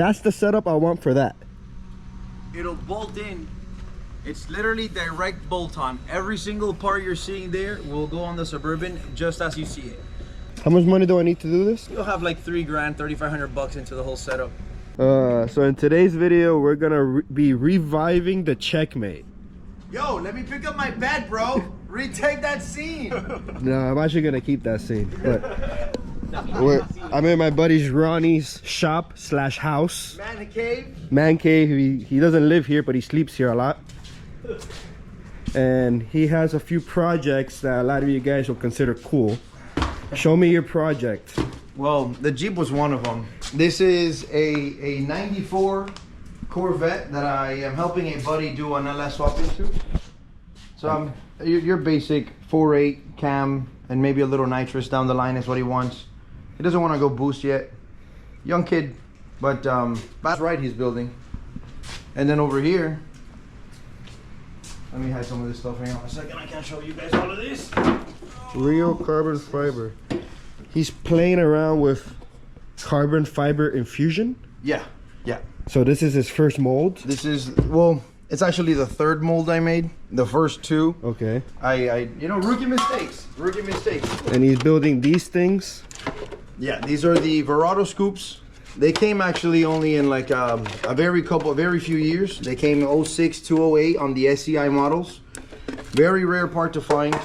That's the setup I want for that. It'll bolt in. It's literally direct bolt on. Every single part you're seeing there will go on the Suburban just as you see it. How much money do I need to do this? You'll have like 3 grand, 3,500 bucks into the whole setup. So in today's video, we're gonna be reviving the Checkmate. Yo, let me pick up my bed, bro. Retake that scene. No, I'm actually gonna keep that scene. But I'm in my buddy's Ronnie's shop slash house. Man cave. Man cave. He doesn't live here, but he sleeps here a lot. And he has a few projects that a lot of you guys will consider cool. Show me your project. Well, the Jeep was one of them. This is a 94 Corvette that I am helping a buddy do an LS swap into. So your basic 4.8 cam and maybe a little nitrous down the line is what he wants. He doesn't want to go boost yet. Young kid, but that's right, he's building. And then over here, let me hide some of this stuff. Hang on a second, I can't show you guys all of this. Real carbon fiber. He's playing around with carbon fiber infusion. Yeah. So this is his first mold. This is, well, it's actually the 3rd mold I made. The first 2. Okay. I you know, rookie mistakes. And he's building these things. Yeah, these are the Verado scoops. They came actually only in like a very few years. They came in 06 to 08 on the SCI models. Very rare part to find.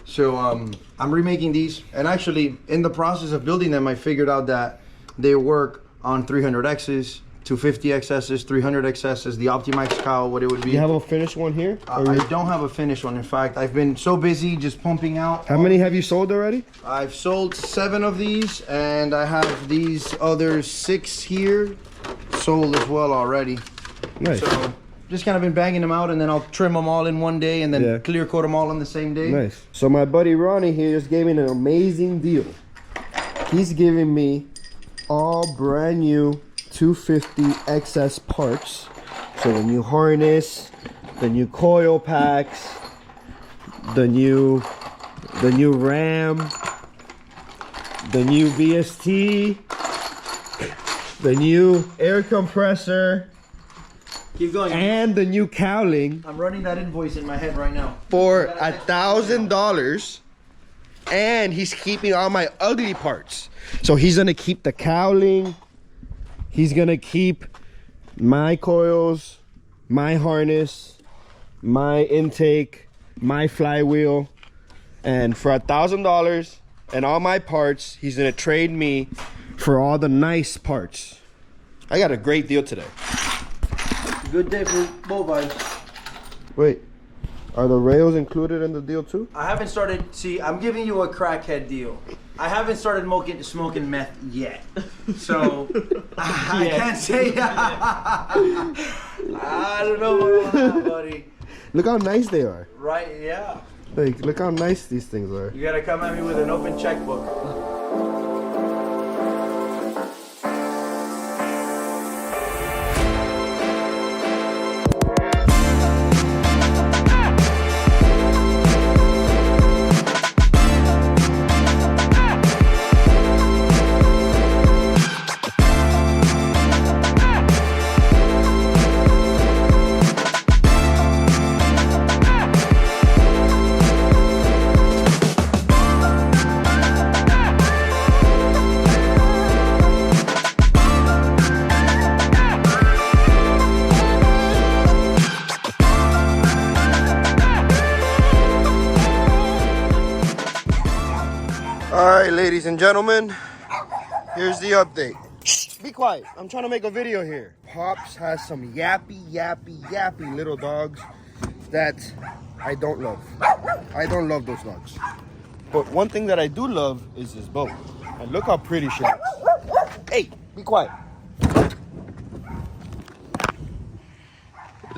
So I'm remaking these, and actually in the process of building them, I figured out that they work on 300Xs, 250XSs, 300XSs, the Optimax cowl, what it would be. You have a finished one here? I don't have a finished one. In fact, I've been so busy just pumping out. How many have you sold already? I've sold 7 of these, and I have these other 6 here sold as well already. Nice. So just kind of been banging them out, and then I'll trim them all in one day and then clear coat them all on the same day. Nice. So my buddy Ronnie here just gave me an amazing deal. He's giving me all brand new 250 XS parts. So the new harness, the new coil packs, the new ram, the new VST, the new air compressor. Keep going. And the new cowling. I'm running that invoice in my head right now. For $1,000. And he's keeping all my ugly parts. So he's gonna keep the cowling. He's gonna keep my coils, my harness, my intake, my flywheel. And for $1,000 and all my parts, he's gonna trade me for all the nice parts. I got a great deal today. Good day for Boat Vibes. Wait, are the rails included in the deal too? I haven't started, see, I'm giving you a crackhead deal. I haven't started smoking meth yet. So, I can't say, I don't know about that, buddy. Look how nice they are. Right, yeah. Like, look how nice these things are. You gotta come at me with an open checkbook. Alright, ladies and gentlemen, here's the update. Shh, be quiet. I'm trying to make a video here. Pops has some yappy little dogs that I don't love. I don't love those dogs. But one thing that I do love is this boat. And look how pretty she looks. Hey, be quiet.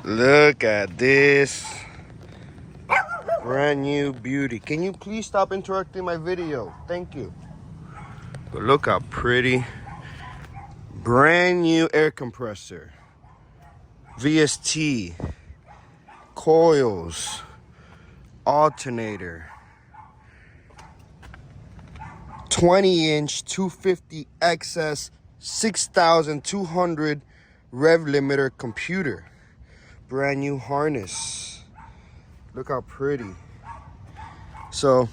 Look at this. Brand new beauty. Can you please stop interrupting my video? Thank you. But look how pretty. Brand new air compressor. VST. Coils. Alternator. 20-inch 250 XS 6,200 rev limiter computer. Brand new harness. Look how pretty. So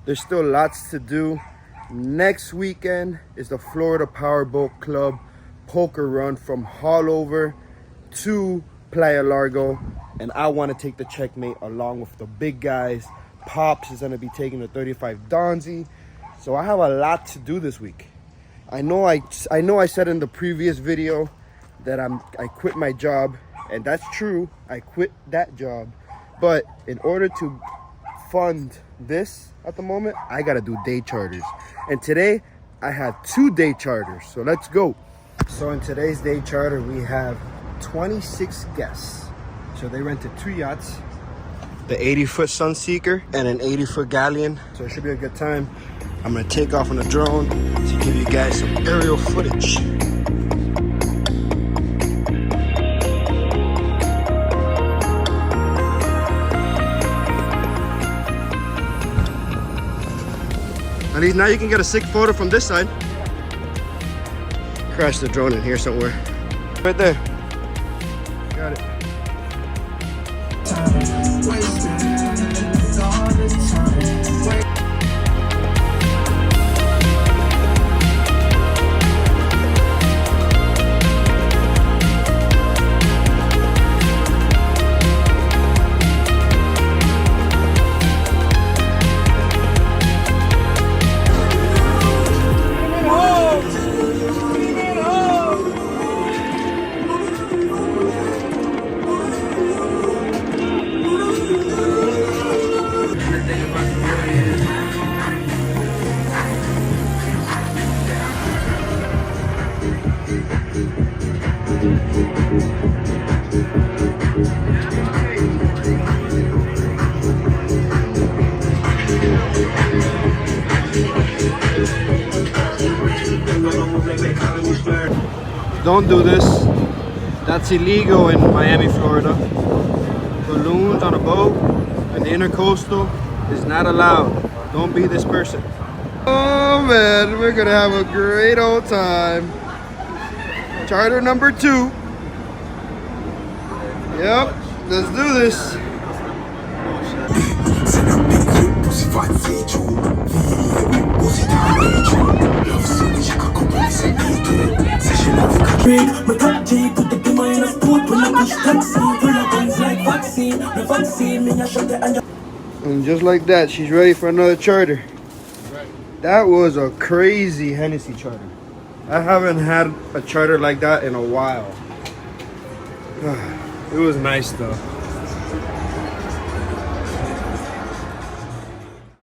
there's still lots to do. Next weekend is the Florida Powerboat Club poker run from Haulover to Playa Largo, and I want to take the Checkmate along with the big guys. Pops is going to be taking the 35 Donzi. So I have a lot to do this week. I know I said in the previous video that I quit my job, and that's true. I quit that job, but in order to fund this at the moment, I gotta do day charters, and today I have 2 day charters. So let's go. So in today's day charter we have 26 guests. So they rented 2 yachts, the 80-foot Sunseeker and an 80-foot Galleon. So it should be a good time. I'm gonna take off on the drone to give you guys some aerial footage. At least now you can get a sick photo from this side. Crash the drone in here somewhere. Right there. Got it. Don't do this. That's illegal in Miami, Florida. Balloons on a boat in the intercoastal is not allowed. Don't be this person. Oh man, we're gonna have a great old time. Charter number 2. Yep, let's do this. And just like that, she's ready for another charter. That was a crazy Hennessy charter. I haven't had a charter like that in a while. It was nice though.